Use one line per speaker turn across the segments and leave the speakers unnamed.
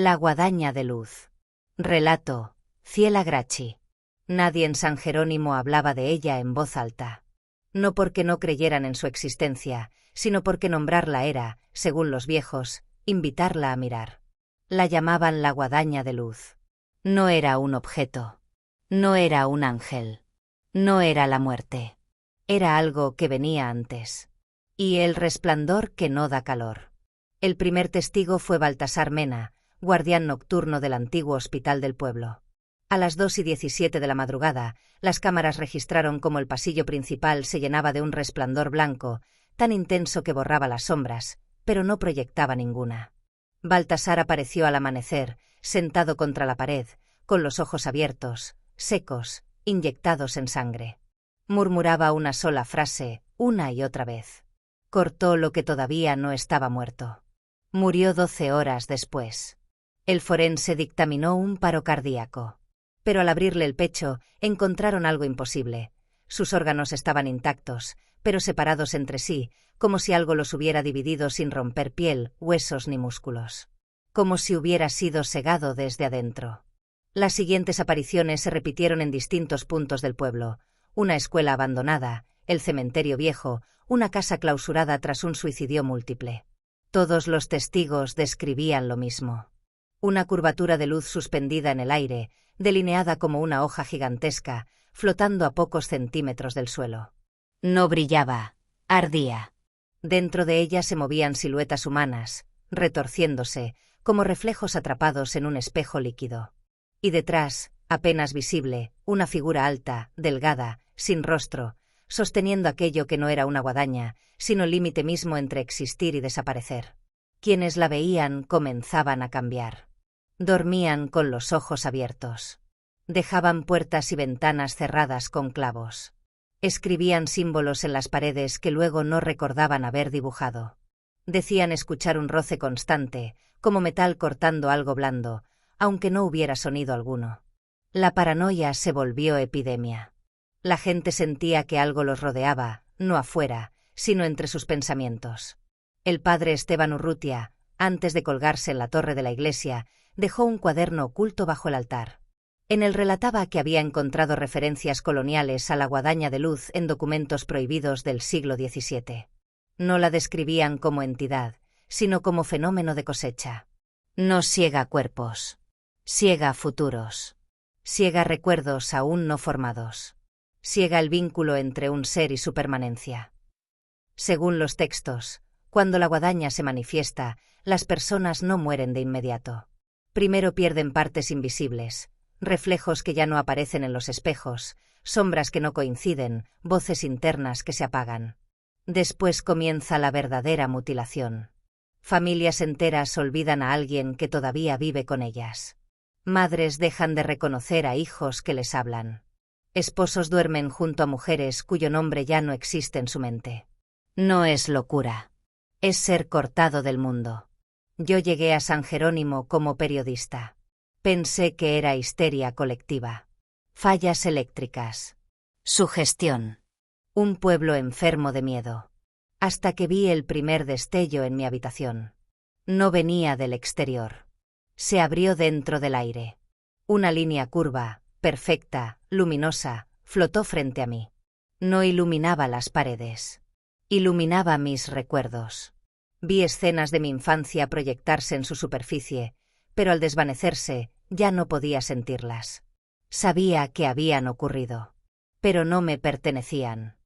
La guadaña de luz. Relato, Fiela Gracchi. Nadie en San Jerónimo hablaba de ella en voz alta. No porque no creyeran en su existencia, sino porque nombrarla era, según los viejos, invitarla a mirar. La llamaban la guadaña de luz. No era un objeto. No era un ángel. No era la muerte. Era algo que venía antes. Y el resplandor que no da calor. El primer testigo fue Baltasar Mena, guardián nocturno del antiguo hospital del pueblo. A las 2:17 de la madrugada, las cámaras registraron cómo el pasillo principal se llenaba de un resplandor blanco, tan intenso que borraba las sombras, pero no proyectaba ninguna. Baltasar apareció al amanecer, sentado contra la pared, con los ojos abiertos, secos, inyectados en sangre. Murmuraba una sola frase, una y otra vez. Cortó lo que todavía no estaba muerto. Murió 12 horas después. El forense dictaminó un paro cardíaco. Pero al abrirle el pecho, encontraron algo imposible. Sus órganos estaban intactos, pero separados entre sí, como si algo los hubiera dividido sin romper piel, huesos ni músculos. Como si hubiera sido segado desde adentro. Las siguientes apariciones se repitieron en distintos puntos del pueblo. Una escuela abandonada, el cementerio viejo, una casa clausurada tras un suicidio múltiple. Todos los testigos describían lo mismo. Una curvatura de luz suspendida en el aire, delineada como una hoja gigantesca, flotando a pocos centímetros del suelo. No brillaba, ardía. Dentro de ella se movían siluetas humanas, retorciéndose, como reflejos atrapados en un espejo líquido. Y detrás, apenas visible, una figura alta, delgada, sin rostro, sosteniendo aquello que no era una guadaña, sino el límite mismo entre existir y desaparecer. Quienes la veían comenzaban a cambiar. Dormían con los ojos abiertos. Dejaban puertas y ventanas cerradas con clavos. Escribían símbolos en las paredes que luego no recordaban haber dibujado. Decían escuchar un roce constante, como metal cortando algo blando, aunque no hubiera sonido alguno. La paranoia se volvió epidemia. La gente sentía que algo los rodeaba, no afuera, sino entre sus pensamientos. El padre Esteban Urrutia, antes de colgarse en la torre de la iglesia, dejó un cuaderno oculto bajo el altar. En él relataba que había encontrado referencias coloniales a la guadaña de luz en documentos prohibidos del siglo XVII. No la describían como entidad, sino como fenómeno de cosecha. No ciega cuerpos. Ciega futuros. Ciega recuerdos aún no formados. Ciega el vínculo entre un ser y su permanencia. Según los textos, cuando la guadaña se manifiesta, las personas no mueren de inmediato. Primero pierden partes invisibles, reflejos que ya no aparecen en los espejos, sombras que no coinciden, voces internas que se apagan. Después comienza la verdadera mutilación. Familias enteras olvidan a alguien que todavía vive con ellas. Madres dejan de reconocer a hijos que les hablan. Esposos duermen junto a mujeres cuyo nombre ya no existe en su mente. No es locura. Es ser cortado del mundo. Yo llegué a San Jerónimo como periodista. Pensé que era histeria colectiva. Fallas eléctricas. Sugestión. Un pueblo enfermo de miedo. Hasta que vi el primer destello en mi habitación. No venía del exterior. Se abrió dentro del aire. Una línea curva, perfecta, luminosa, flotó frente a mí. No iluminaba las paredes. Iluminaba mis recuerdos. Vi escenas de mi infancia proyectarse en su superficie, pero al desvanecerse, ya no podía sentirlas. Sabía que habían ocurrido, pero no me pertenecían.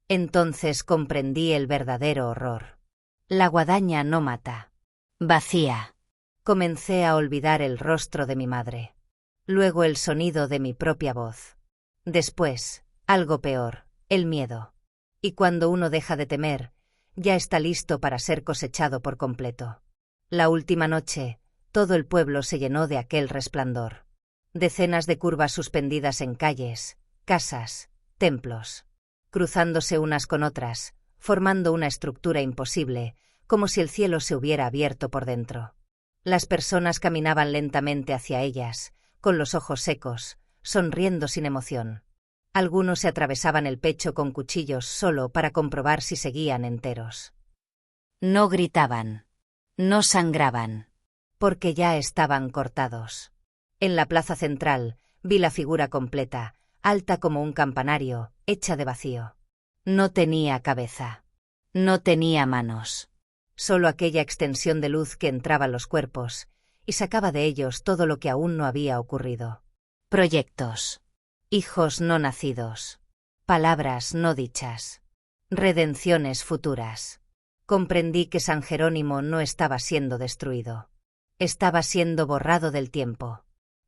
Entonces comprendí el verdadero horror. La guadaña no mata. Vacía. Comencé a olvidar el rostro de mi madre. Luego el sonido de mi propia voz. Después, algo peor, el miedo. Y cuando uno deja de temer, ya está listo para ser cosechado por completo. La última noche, todo el pueblo se llenó de aquel resplandor. Decenas de curvas suspendidas en calles, casas, templos, cruzándose unas con otras, formando una estructura imposible, como si el cielo se hubiera abierto por dentro. Las personas caminaban lentamente hacia ellas, con los ojos secos, sonriendo sin emoción. Algunos se atravesaban el pecho con cuchillos solo para comprobar si seguían enteros. No gritaban. No sangraban. porque ya estaban cortados. En la plaza central, vi la figura completa, alta como un campanario, hecha de vacío. No tenía cabeza. No tenía manos. Solo aquella extensión de luz que entraba en los cuerpos, y sacaba de ellos todo lo que aún no había ocurrido. Proyectos. Hijos no nacidos. Palabras no dichas. Redenciones futuras. Comprendí que San Jerónimo no estaba siendo destruido. Estaba siendo borrado del tiempo.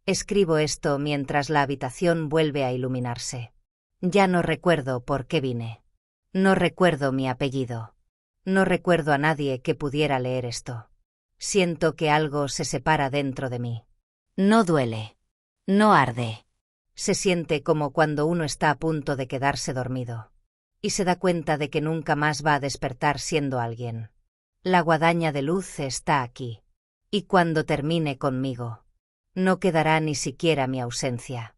Escribo esto mientras la habitación vuelve a iluminarse. Ya no recuerdo por qué vine. No recuerdo mi apellido. No recuerdo a nadie que pudiera leer esto. Siento que algo se separa dentro de mí. No duele. No arde. Se siente como cuando uno está a punto de quedarse dormido. Y se da cuenta de que nunca más va a despertar siendo alguien. La guadaña de luz está aquí. Y cuando termine conmigo, no quedará ni siquiera mi ausencia.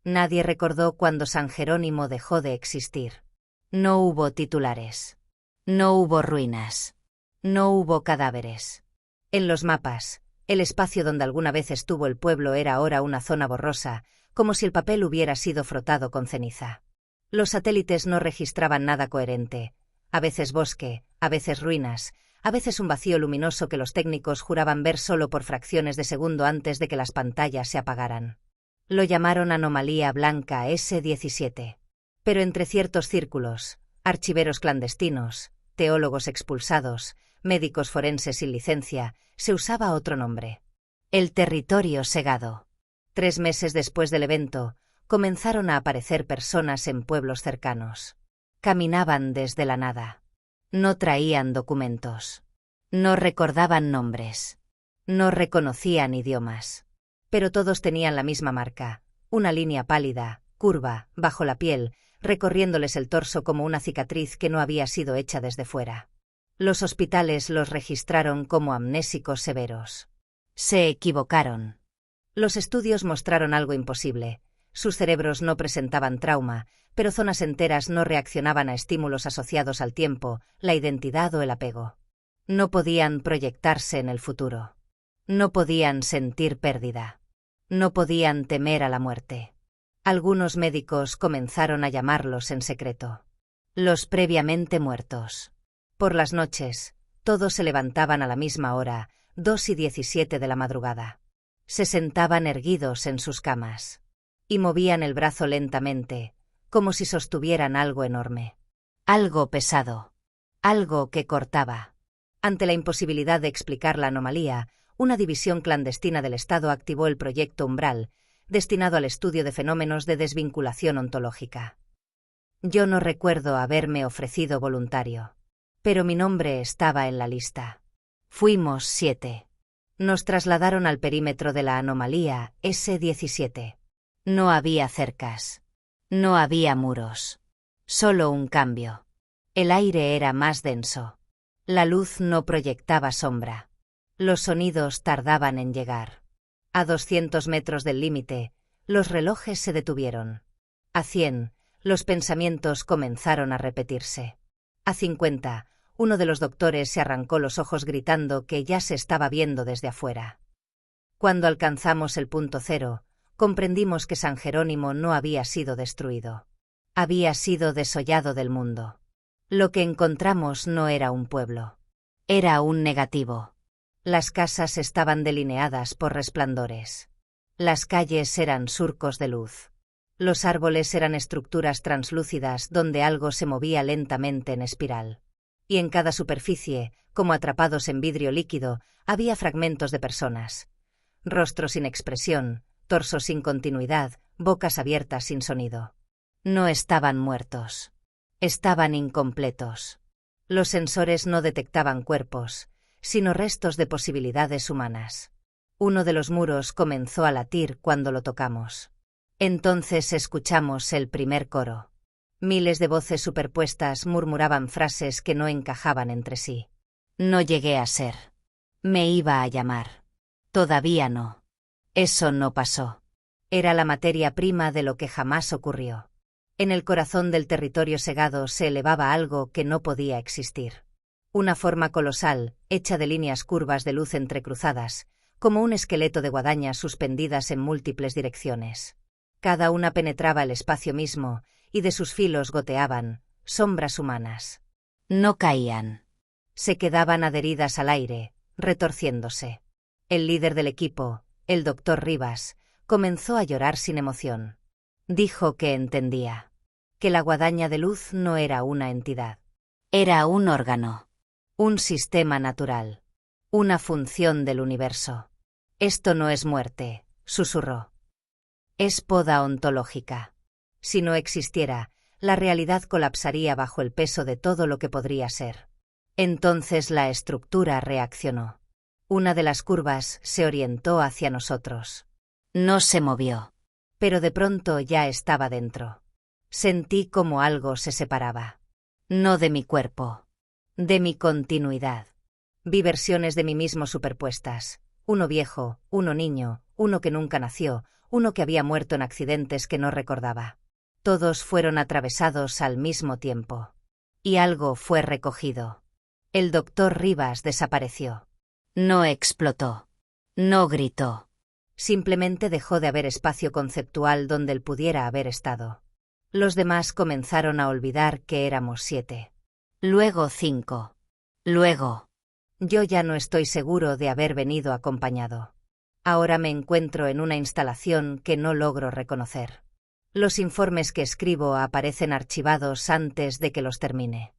Nadie recordó cuando San Jerónimo dejó de existir. No hubo titulares. No hubo ruinas. No hubo cadáveres. En los mapas, el espacio donde alguna vez estuvo el pueblo era ahora una zona borrosa, como si el papel hubiera sido frotado con ceniza. Los satélites no registraban nada coherente, a veces bosque, a veces ruinas, a veces un vacío luminoso que los técnicos juraban ver solo por fracciones de segundo antes de que las pantallas se apagaran. Lo llamaron anomalía blanca S-17. Pero entre ciertos círculos, archiveros clandestinos, teólogos expulsados, médicos forenses sin licencia, se usaba otro nombre. El territorio segado. 3 meses después del evento, comenzaron a aparecer personas en pueblos cercanos. Caminaban desde la nada. No traían documentos. No recordaban nombres. No reconocían idiomas. Pero todos tenían la misma marca, una línea pálida, curva, bajo la piel, recorriéndoles el torso como una cicatriz que no había sido hecha desde fuera. Los hospitales los registraron como amnésicos severos. Se equivocaron. Los estudios mostraron algo imposible. Sus cerebros no presentaban trauma, pero zonas enteras no reaccionaban a estímulos asociados al tiempo, la identidad o el apego. No podían proyectarse en el futuro. No podían sentir pérdida. No podían temer a la muerte. Algunos médicos comenzaron a llamarlos en secreto. Los previamente muertos. Por las noches, todos se levantaban a la misma hora, 2:17 de la madrugada. Se sentaban erguidos en sus camas. Y movían el brazo lentamente, como si sostuvieran algo enorme. Algo pesado. Algo que cortaba. Ante la imposibilidad de explicar la anomalía, una división clandestina del Estado activó el Proyecto Umbral, destinado al estudio de fenómenos de desvinculación ontológica. Yo no recuerdo haberme ofrecido voluntario. Pero mi nombre estaba en la lista. Fuimos 7. Nos trasladaron al perímetro de la anomalía S-17. No había cercas. No había muros. Solo un cambio. El aire era más denso. La luz no proyectaba sombra. Los sonidos tardaban en llegar. A 200 metros del límite, los relojes se detuvieron. A 100, los pensamientos comenzaron a repetirse. A 50, uno de los doctores se arrancó los ojos gritando que ya se estaba viendo desde afuera. Cuando alcanzamos el punto cero, comprendimos que San Jerónimo no había sido destruido. Había sido desollado del mundo. Lo que encontramos no era un pueblo. Era un negativo. Las casas estaban delineadas por resplandores. Las calles eran surcos de luz. Los árboles eran estructuras translúcidas donde algo se movía lentamente en espiral. Y en cada superficie, como atrapados en vidrio líquido, había fragmentos de personas. Rostros sin expresión, torsos sin continuidad, bocas abiertas sin sonido. No estaban muertos. Estaban incompletos. Los sensores no detectaban cuerpos, sino restos de posibilidades humanas. Uno de los muros comenzó a latir cuando lo tocamos. Entonces escuchamos el primer coro. Miles de voces superpuestas murmuraban frases que no encajaban entre sí. No llegué a ser. Me iba a llamar. Todavía no. Eso no pasó. Era la materia prima de lo que jamás ocurrió. En el corazón del territorio segado se elevaba algo que no podía existir. Una forma colosal, hecha de líneas curvas de luz entrecruzadas, como un esqueleto de guadañas suspendidas en múltiples direcciones. Cada una penetraba el espacio mismo, y de sus filos goteaban sombras humanas. No caían. Se quedaban adheridas al aire, retorciéndose. El líder del equipo, el doctor Rivas, comenzó a llorar sin emoción. Dijo que entendía. Que la guadaña de luz no era una entidad. Era un órgano. Un sistema natural. Una función del universo. Esto no es muerte, susurró. Es poda ontológica. Si no existiera, la realidad colapsaría bajo el peso de todo lo que podría ser. Entonces la estructura reaccionó. Una de las curvas se orientó hacia nosotros. No se movió. Pero de pronto ya estaba dentro. Sentí como algo se separaba. No de mi cuerpo. De mi continuidad. Vi versiones de mí mismo superpuestas. Uno viejo, uno niño, uno que nunca nació, uno que había muerto en accidentes que no recordaba. Todos fueron atravesados al mismo tiempo. Y algo fue recogido. El doctor Rivas desapareció. No explotó. No gritó. Simplemente dejó de haber espacio conceptual donde él pudiera haber estado. Los demás comenzaron a olvidar que éramos 7. Luego 5. Luego. Yo ya no estoy seguro de haber venido acompañado. Ahora me encuentro en una instalación que no logro reconocer. Los informes que escribo aparecen archivados antes de que los termine.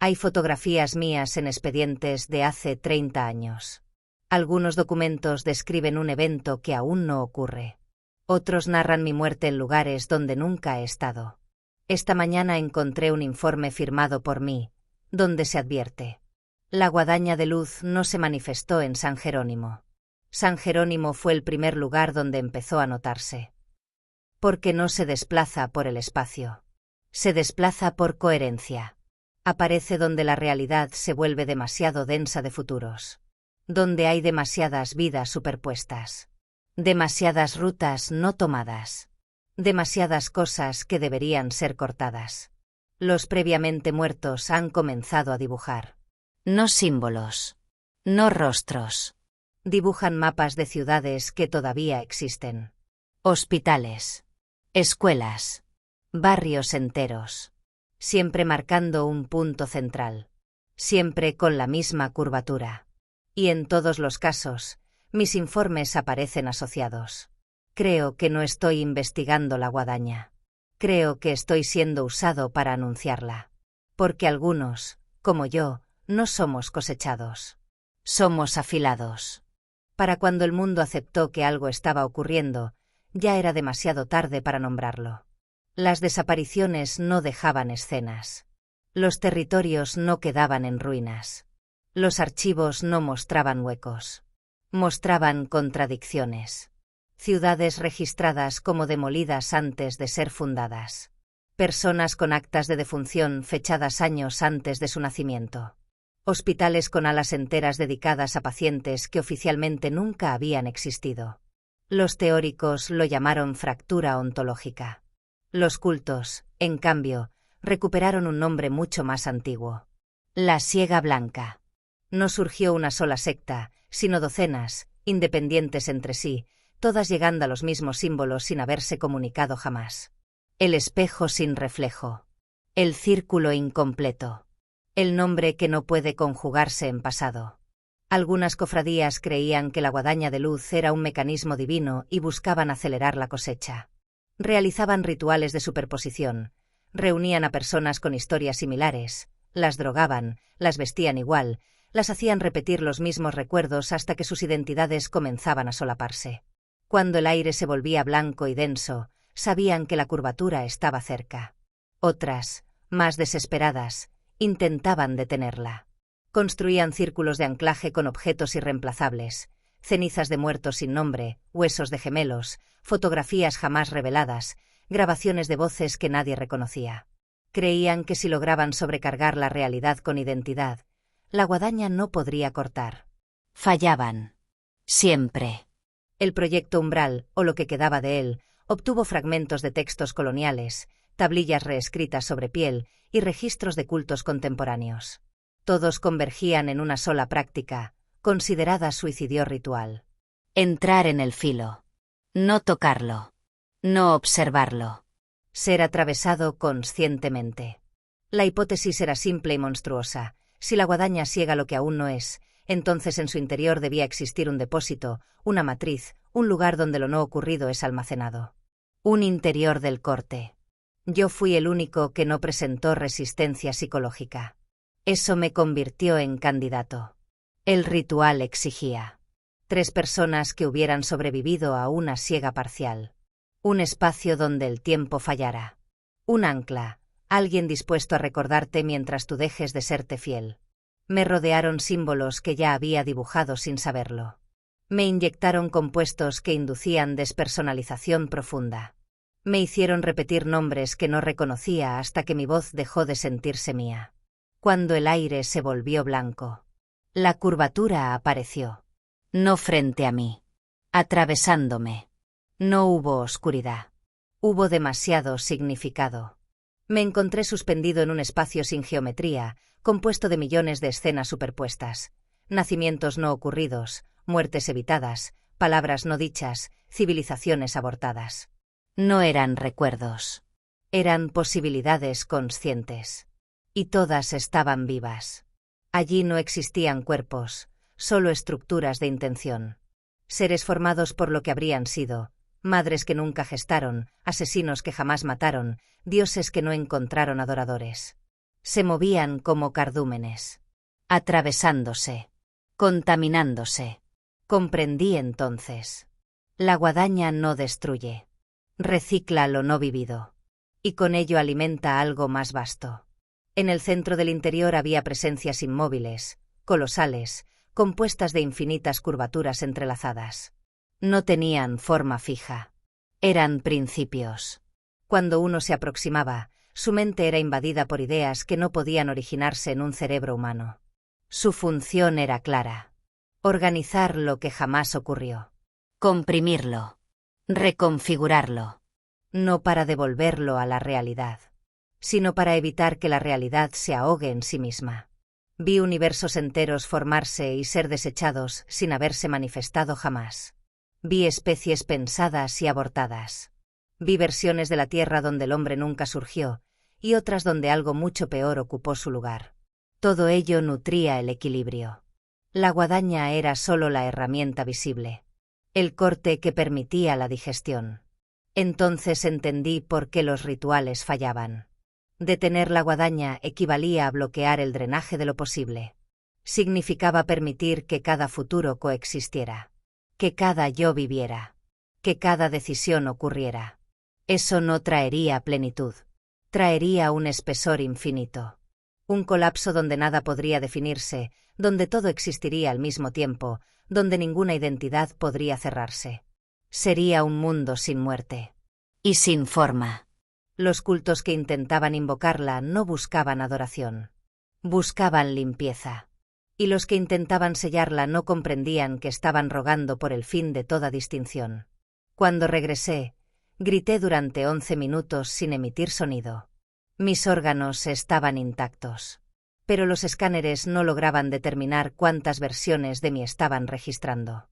Hay fotografías mías en expedientes de hace 30 años. Algunos documentos describen un evento que aún no ocurre. Otros narran mi muerte en lugares donde nunca he estado. Esta mañana encontré un informe firmado por mí, donde se advierte: la guadaña de luz no se manifestó en San Jerónimo. San Jerónimo fue el primer lugar donde empezó a notarse. Porque no se desplaza por el espacio. Se desplaza por coherencia. Aparece donde la realidad se vuelve demasiado densa de futuros. Donde hay demasiadas vidas superpuestas. Demasiadas rutas no tomadas. Demasiadas cosas que deberían ser cortadas. Los previamente muertos han comenzado a dibujar. No símbolos. No rostros. Dibujan mapas de ciudades que todavía existen. Hospitales. Escuelas. Barrios enteros. Siempre marcando un punto central. Siempre con la misma curvatura. Y en todos los casos, mis informes aparecen asociados. Creo que no estoy investigando la guadaña. Creo que estoy siendo usado para anunciarla. Porque algunos, como yo, no somos cosechados. Somos afilados. Para cuando el mundo aceptó que algo estaba ocurriendo, ya era demasiado tarde para nombrarlo. Las desapariciones no dejaban escenas. Los territorios no quedaban en ruinas. Los archivos no mostraban huecos. Mostraban contradicciones. Ciudades registradas como demolidas antes de ser fundadas. Personas con actas de defunción fechadas años antes de su nacimiento. Hospitales con alas enteras dedicadas a pacientes que oficialmente nunca habían existido. Los teóricos lo llamaron fractura ontológica. Los cultos, en cambio, recuperaron un nombre mucho más antiguo. La Siega Blanca. No surgió una sola secta, sino docenas, independientes entre sí, todas llegando a los mismos símbolos sin haberse comunicado jamás. El espejo sin reflejo. El círculo incompleto. El nombre que no puede conjugarse en pasado. Algunas cofradías creían que la guadaña de luz era un mecanismo divino y buscaban acelerar la cosecha. Realizaban rituales de superposición, reunían a personas con historias similares, las drogaban, las vestían igual, las hacían repetir los mismos recuerdos hasta que sus identidades comenzaban a solaparse. Cuando el aire se volvía blanco y denso, sabían que la curvatura estaba cerca. Otras, más desesperadas, intentaban detenerla. Construían círculos de anclaje con objetos irreemplazables, cenizas de muertos sin nombre, huesos de gemelos, fotografías jamás reveladas, grabaciones de voces que nadie reconocía. Creían que si lograban sobrecargar la realidad con identidad, la guadaña no podría cortar. Fallaban. Siempre. El proyecto Umbral, o lo que quedaba de él, obtuvo fragmentos de textos coloniales, tablillas reescritas sobre piel y registros de cultos contemporáneos. Todos convergían en una sola práctica, considerada suicidio ritual. Entrar en el filo. No tocarlo. No observarlo. Ser atravesado conscientemente. La hipótesis era simple y monstruosa. Si la guadaña siega lo que aún no es, entonces en su interior debía existir un depósito, una matriz, un lugar donde lo no ocurrido es almacenado. Un interior del corte. Yo fui el único que no presentó resistencia psicológica. Eso me convirtió en candidato. El ritual exigía 3 personas que hubieran sobrevivido a una siega parcial. Un espacio donde el tiempo fallara. Un ancla, alguien dispuesto a recordarte mientras tú dejes de serte fiel. Me rodearon símbolos que ya había dibujado sin saberlo. Me inyectaron compuestos que inducían despersonalización profunda. Me hicieron repetir nombres que no reconocía hasta que mi voz dejó de sentirse mía. Cuando el aire se volvió blanco, la curvatura apareció. No frente a mí. Atravesándome. No hubo oscuridad. Hubo demasiado significado. Me encontré suspendido en un espacio sin geometría, compuesto de millones de escenas superpuestas. Nacimientos no ocurridos, muertes evitadas, palabras no dichas, civilizaciones abortadas. No eran recuerdos. Eran posibilidades conscientes. Y todas estaban vivas. Allí no existían cuerpos, solo estructuras de intención. Seres formados por lo que habrían sido, madres que nunca gestaron, asesinos que jamás mataron, dioses que no encontraron adoradores. Se movían como cardúmenes. Atravesándose. Contaminándose. Comprendí entonces. La guadaña no destruye. Recicla lo no vivido. Y con ello alimenta algo más vasto. En el centro del interior había presencias inmóviles, colosales, compuestas de infinitas curvaturas entrelazadas. No tenían forma fija. Eran principios. Cuando uno se aproximaba, su mente era invadida por ideas que no podían originarse en un cerebro humano. Su función era clara. Organizar lo que jamás ocurrió. Comprimirlo. Reconfigurarlo. No para devolverlo a la realidad, sino para evitar que la realidad se ahogue en sí misma. Vi universos enteros formarse y ser desechados sin haberse manifestado jamás. Vi especies pensadas y abortadas. Vi versiones de la Tierra donde el hombre nunca surgió, y otras donde algo mucho peor ocupó su lugar. Todo ello nutría el equilibrio. La guadaña era solo la herramienta visible. El corte que permitía la digestión. Entonces entendí por qué los rituales fallaban. Detener la guadaña equivalía a bloquear el drenaje de lo posible. Significaba permitir que cada futuro coexistiera. Que cada yo viviera. Que cada decisión ocurriera. Eso no traería plenitud. Traería un espesor infinito. Un colapso donde nada podría definirse, donde todo existiría al mismo tiempo, donde ninguna identidad podría cerrarse. Sería un mundo sin muerte. Y sin forma. Los cultos que intentaban invocarla no buscaban adoración. Buscaban limpieza. Y los que intentaban sellarla no comprendían que estaban rogando por el fin de toda distinción. Cuando regresé, grité durante 11 minutos sin emitir sonido. Mis órganos estaban intactos. Pero los escáneres no lograban determinar cuántas versiones de mí estaban registrando.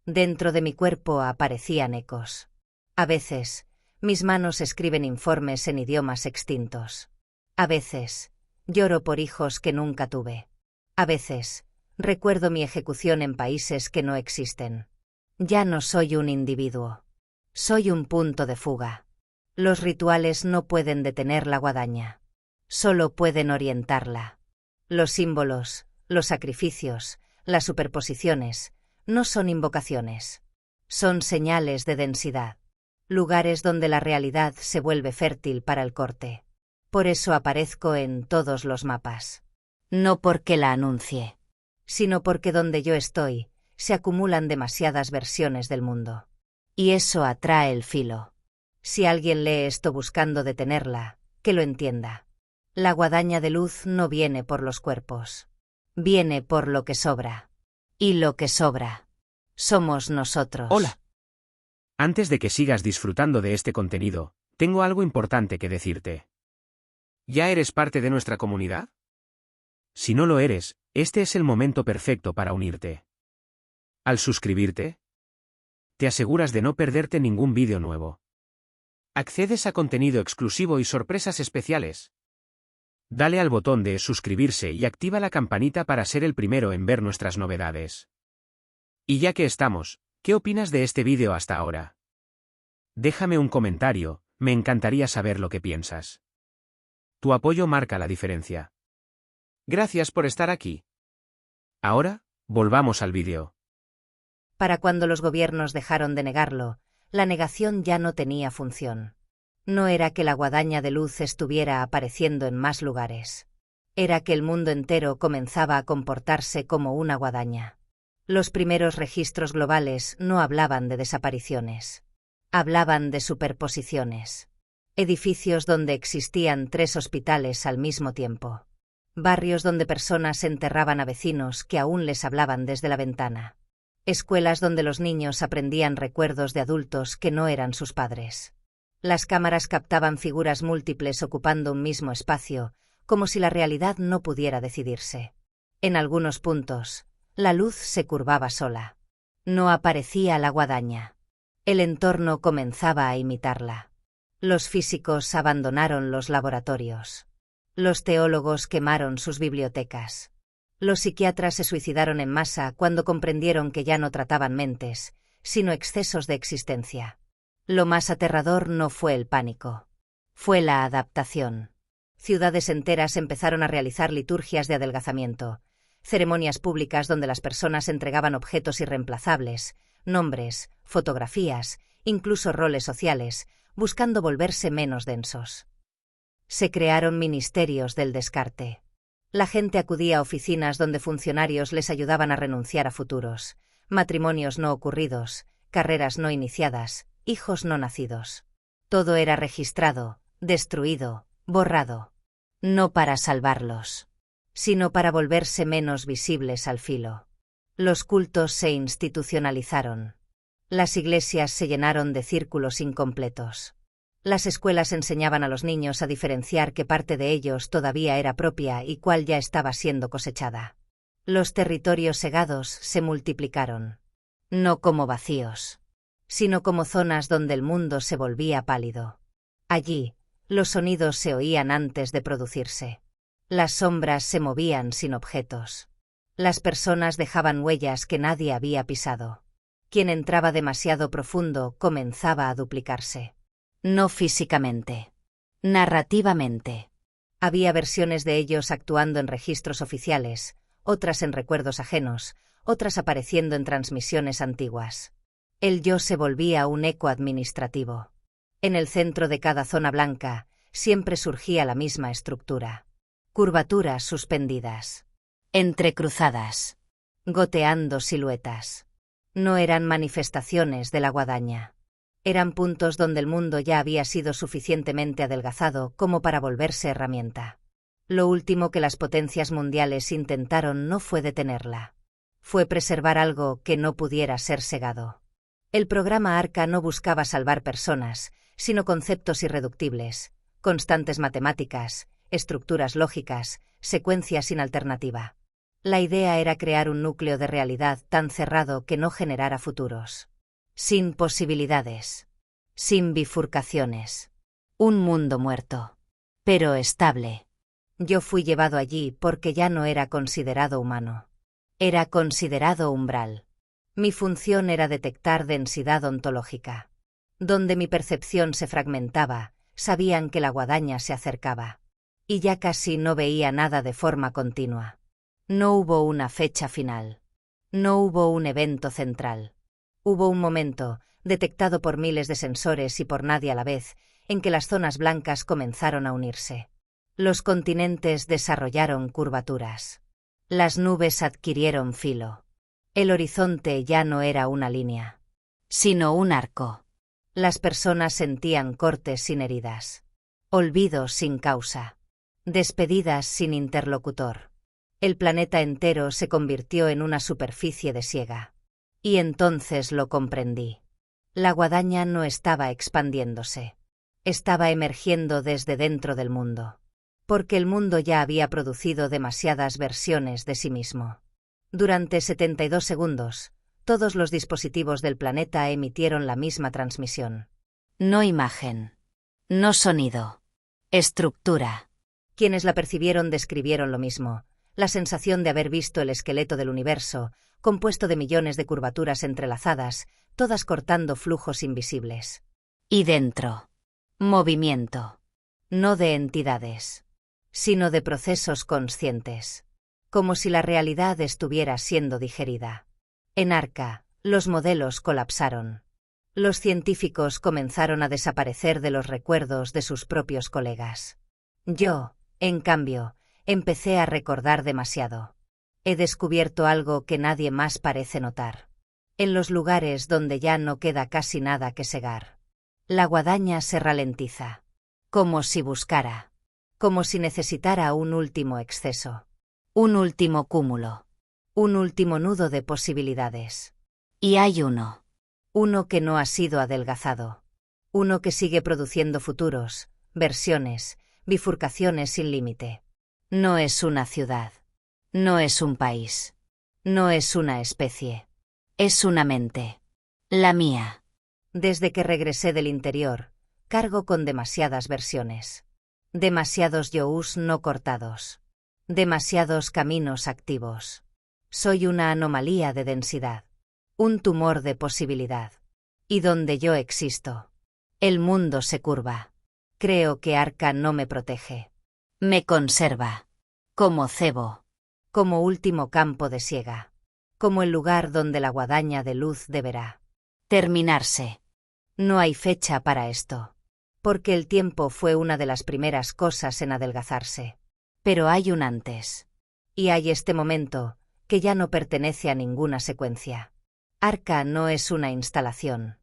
Dentro de mi cuerpo aparecían ecos. A veces, mis manos escriben informes en idiomas extintos. A veces, lloro por hijos que nunca tuve. A veces, recuerdo mi ejecución en países que no existen. Ya no soy un individuo. Soy un punto de fuga. Los rituales no pueden detener la guadaña. Solo pueden orientarla. Los símbolos, los sacrificios, las superposiciones, no son invocaciones. Son señales de densidad. Lugares donde la realidad se vuelve fértil para el corte. Por eso aparezco en todos los mapas. No porque la anuncie, sino porque donde yo estoy, se acumulan demasiadas versiones del mundo. Y eso atrae el filo. Si alguien lee esto buscando detenerla, que lo entienda. La guadaña de luz no viene por los cuerpos. Viene por lo que sobra. Y lo que sobra somos nosotros.
Hola. Antes de que sigas disfrutando de este contenido, tengo algo importante que decirte. ¿Ya eres parte de nuestra comunidad? Si no lo eres, este es el momento perfecto para unirte. Al suscribirte, te aseguras de no perderte ningún vídeo nuevo. Accedes a contenido exclusivo y sorpresas especiales. Dale al botón de suscribirse y activa la campanita para ser el primero en ver nuestras novedades. Y ya que estamos, ¿qué opinas de este vídeo hasta ahora? Déjame un comentario, me encantaría saber lo que piensas. Tu apoyo marca la diferencia. Gracias por estar aquí. Ahora, volvamos al vídeo.
Para cuando los gobiernos dejaron de negarlo, la negación ya no tenía función. No era que la guadaña de luz estuviera apareciendo en más lugares. Era que el mundo entero comenzaba a comportarse como una guadaña. Los primeros registros globales no hablaban de desapariciones. Hablaban de superposiciones. Edificios donde existían 3 hospitales al mismo tiempo. Barrios donde personas enterraban a vecinos que aún les hablaban desde la ventana. Escuelas donde los niños aprendían recuerdos de adultos que no eran sus padres. Las cámaras captaban figuras múltiples ocupando un mismo espacio, como si la realidad no pudiera decidirse. En algunos puntos, la luz se curvaba sola. No aparecía la guadaña. El entorno comenzaba a imitarla. Los físicos abandonaron los laboratorios. Los teólogos quemaron sus bibliotecas. Los psiquiatras se suicidaron en masa cuando comprendieron que ya no trataban mentes, sino excesos de existencia. Lo más aterrador no fue el pánico. Fue la adaptación. Ciudades enteras empezaron a realizar liturgias de adelgazamiento, ceremonias públicas donde las personas entregaban objetos irreemplazables, nombres, fotografías, incluso roles sociales, buscando volverse menos densos. Se crearon ministerios del descarte. La gente acudía a oficinas donde funcionarios les ayudaban a renunciar a futuros, matrimonios no ocurridos, carreras no iniciadas, hijos no nacidos. Todo era registrado, destruido, borrado. No para salvarlos, sino para volverse menos visibles al filo. Los cultos se institucionalizaron. Las iglesias se llenaron de círculos incompletos. Las escuelas enseñaban a los niños a diferenciar qué parte de ellos todavía era propia y cuál ya estaba siendo cosechada. Los territorios segados se multiplicaron. No como vacíos, sino como zonas donde el mundo se volvía pálido. Allí, los sonidos se oían antes de producirse. Las sombras se movían sin objetos. Las personas dejaban huellas que nadie había pisado. Quien entraba demasiado profundo comenzaba a duplicarse. No físicamente. Narrativamente. Había versiones de ellos actuando en registros oficiales, otras en recuerdos ajenos, otras apareciendo en transmisiones antiguas. El yo se volvía un eco administrativo. En el centro de cada zona blanca, siempre surgía la misma estructura. Curvaturas suspendidas. Entrecruzadas. Goteando siluetas. No eran manifestaciones de la guadaña. Eran puntos donde el mundo ya había sido suficientemente adelgazado como para volverse herramienta. Lo último que las potencias mundiales intentaron no fue detenerla. Fue preservar algo que no pudiera ser segado. El programa Arca no buscaba salvar personas, sino conceptos irreductibles, constantes matemáticas, estructuras lógicas, secuencias sin alternativa. La idea era crear un núcleo de realidad tan cerrado que no generara futuros. Sin posibilidades. Sin bifurcaciones. Un mundo muerto. Pero estable. Yo fui llevado allí porque ya no era considerado humano. Era considerado umbral. Mi función era detectar densidad ontológica. Donde mi percepción se fragmentaba, sabían que la guadaña se acercaba. Y ya casi no veía nada de forma continua. No hubo una fecha final. No hubo un evento central. Hubo un momento, detectado por miles de sensores y por nadie a la vez, en que las zonas blancas comenzaron a unirse. Los continentes desarrollaron curvaturas. Las nubes adquirieron filo. El horizonte ya no era una línea, sino un arco. Las personas sentían cortes sin heridas. Olvidos sin causa. Despedidas sin interlocutor. El planeta entero se convirtió en una superficie deshiega. Y entonces lo comprendí. La guadaña no estaba expandiéndose. Estaba emergiendo desde dentro del mundo. Porque el mundo ya había producido demasiadas versiones de sí mismo. Durante 72 segundos, Todos los dispositivos del planeta emitieron la misma transmisión. No imagen. No sonido. Estructura. Quienes la percibieron describieron lo mismo, la sensación de haber visto el esqueleto del universo, compuesto de millones de curvaturas entrelazadas, todas cortando flujos invisibles. Y dentro. Movimiento. No de entidades, sino de procesos conscientes. Como si la realidad estuviera siendo digerida. En Arca, los modelos colapsaron. Los científicos comenzaron a desaparecer de los recuerdos de sus propios colegas. Yo, en cambio, empecé a recordar demasiado. He descubierto algo que nadie más parece notar. En los lugares donde ya no queda casi nada que segar. La guadaña se ralentiza. Como si buscara. Como si necesitara un último exceso. Un último cúmulo. Un último nudo de posibilidades. Y hay uno. Uno que no ha sido adelgazado. Uno que sigue produciendo futuros, versiones, bifurcaciones sin límite. No es una ciudad. No es un país. No es una especie. Es una mente. La mía. Desde que regresé del interior, cargo con demasiadas versiones. Demasiados yous no cortados. Demasiados caminos activos. Soy una anomalía de densidad. Un tumor de posibilidad. Y donde yo existo, el mundo se curva. Creo que Arca no me protege. Me conserva. Como cebo. Como último campo de siega. Como el lugar donde la guadaña de luz deberá terminarse. No hay fecha para esto. Porque el tiempo fue una de las primeras cosas en adelgazarse. Pero hay un antes. Y hay este momento, que ya no pertenece a ninguna secuencia. Arca no es una instalación.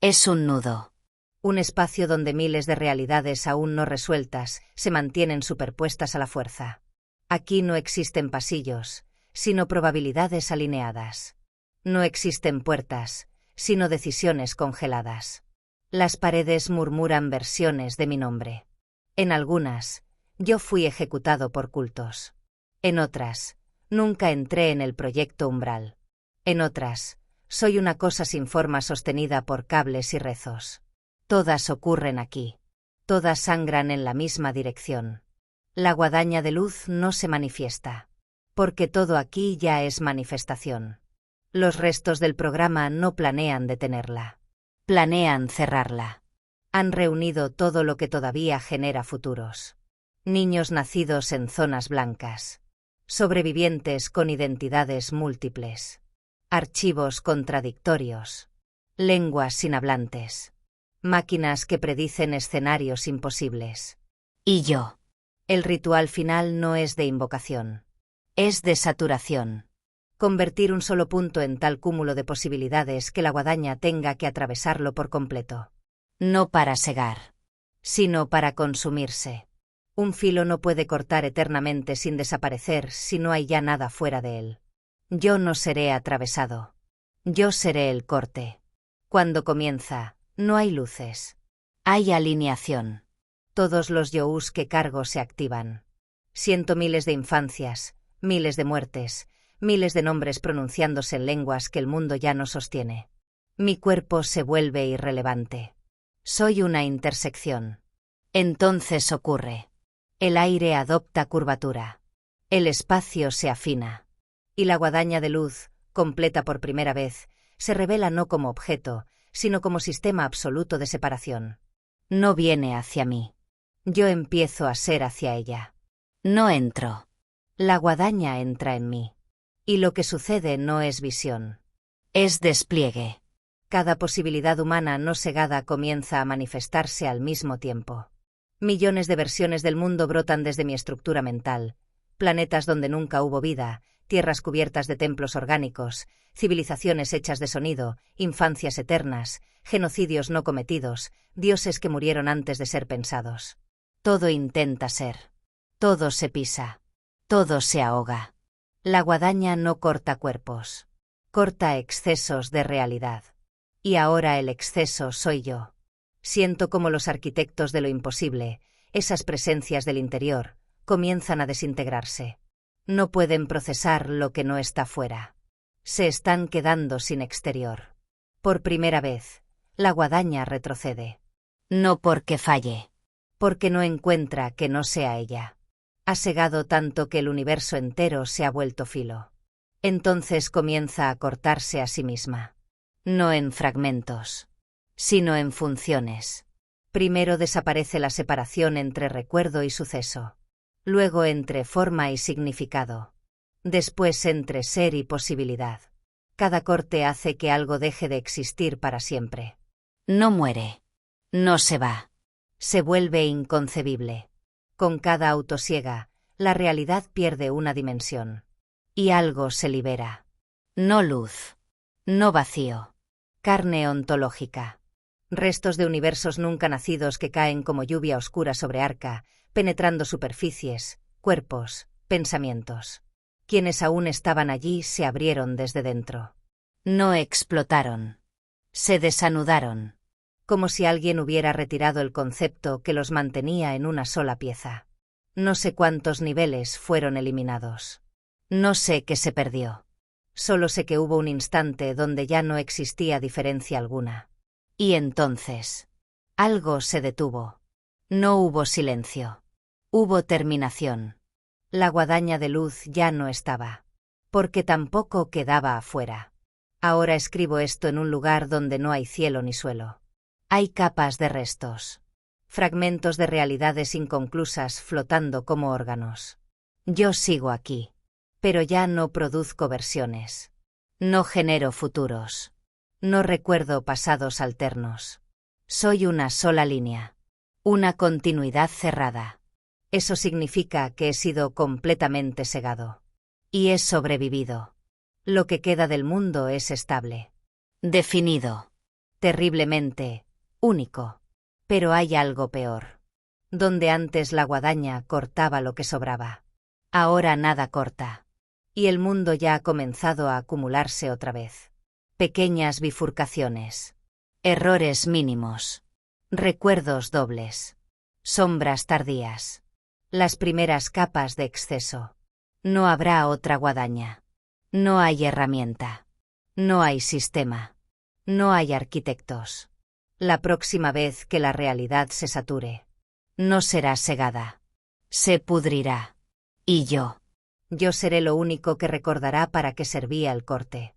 Es un nudo. Un espacio donde miles de realidades aún no resueltas se mantienen superpuestas a la fuerza. Aquí no existen pasillos, sino probabilidades alineadas. No existen puertas, sino decisiones congeladas. Las paredes murmuran versiones de mi nombre. En algunas, yo fui ejecutado por cultos. En otras, nunca entré en el proyecto Umbral. En otras, soy una cosa sin forma sostenida por cables y rezos. Todas ocurren aquí. Todas sangran en la misma dirección. La guadaña de luz no se manifiesta. Porque todo aquí ya es manifestación. Los restos del programa no planean detenerla. Planean cerrarla. Han reunido todo lo que todavía genera futuros. Niños nacidos en zonas blancas. Sobrevivientes con identidades múltiples. Archivos contradictorios. Lenguas sin hablantes. Máquinas que predicen escenarios imposibles. Y yo. El ritual final no es de invocación. Es de saturación. Convertir un solo punto en tal cúmulo de posibilidades que la guadaña tenga que atravesarlo por completo. No para segar, sino para consumirse. Un filo no puede cortar eternamente sin desaparecer si no hay ya nada fuera de él. Yo no seré atravesado. Yo seré el corte. Cuando comienza, no hay luces. Hay alineación. Todos los yous que cargo se activan. Siento miles de infancias, miles de muertes, miles de nombres pronunciándose en lenguas que el mundo ya no sostiene. Mi cuerpo se vuelve irrelevante. Soy una intersección. Entonces ocurre. El aire adopta curvatura. El espacio se afina. Y la guadaña de luz, completa por primera vez, se revela no como objeto, sino como sistema absoluto de separación. No viene hacia mí. Yo empiezo a ser hacia ella. No entro. La guadaña entra en mí. Y lo que sucede no es visión. Es despliegue. Cada posibilidad humana no segada comienza a manifestarse al mismo tiempo. Millones de versiones del mundo brotan desde mi estructura mental. Planetas donde nunca hubo vida, tierras cubiertas de templos orgánicos, civilizaciones hechas de sonido, infancias eternas, genocidios no cometidos, dioses que murieron antes de ser pensados. Todo intenta ser. Todo se pisa. Todo se ahoga. La guadaña no corta cuerpos. Corta excesos de realidad. Y ahora el exceso soy yo. Siento como los arquitectos de lo imposible, esas presencias del interior, comienzan a desintegrarse. No pueden procesar lo que no está fuera. Se están quedando sin exterior. Por primera vez, la guadaña retrocede. No porque falle. Porque no encuentra que no sea ella. Ha segado tanto que el universo entero se ha vuelto filo. Entonces comienza a cortarse a sí misma. No en fragmentos, sino en funciones. Primero desaparece la separación entre recuerdo y suceso. Luego entre forma y significado. Después entre ser y posibilidad. Cada corte hace que algo deje de existir para siempre. No muere. No se va. Se vuelve inconcebible. Con cada autosiega, la realidad pierde una dimensión. Y algo se libera. No luz. No vacío. Carne ontológica. Restos de universos nunca nacidos que caen como lluvia oscura sobre Arca, penetrando superficies, cuerpos, pensamientos. Quienes aún estaban allí se abrieron desde dentro. No explotaron. Se desanudaron. Como si alguien hubiera retirado el concepto que los mantenía en una sola pieza. No sé cuántos niveles fueron eliminados. No sé qué se perdió. Solo sé que hubo un instante donde ya no existía diferencia alguna. Y entonces, algo se detuvo. No hubo silencio. Hubo terminación. La guadaña de luz ya no estaba. Porque tampoco quedaba afuera. Ahora escribo esto en un lugar donde no hay cielo ni suelo. Hay capas de restos. Fragmentos de realidades inconclusas flotando como órganos. Yo sigo aquí. Pero ya no produzco versiones. No genero futuros. No recuerdo pasados alternos. Soy una sola línea. Una continuidad cerrada. Eso significa que he sido completamente segado. Y he sobrevivido. Lo que queda del mundo es estable. Definido. Terriblemente. Único. Pero hay algo peor. Donde antes la guadaña cortaba lo que sobraba. Ahora nada corta. Y el mundo ya ha comenzado a acumularse otra vez. Pequeñas bifurcaciones. Errores mínimos. Recuerdos dobles. Sombras tardías. Las primeras capas de exceso. No habrá otra guadaña. No hay herramienta. No hay sistema. No hay arquitectos. La próxima vez que la realidad se sature, no será segada. Se pudrirá. Y yo seré lo único que recordará para qué servía el corte.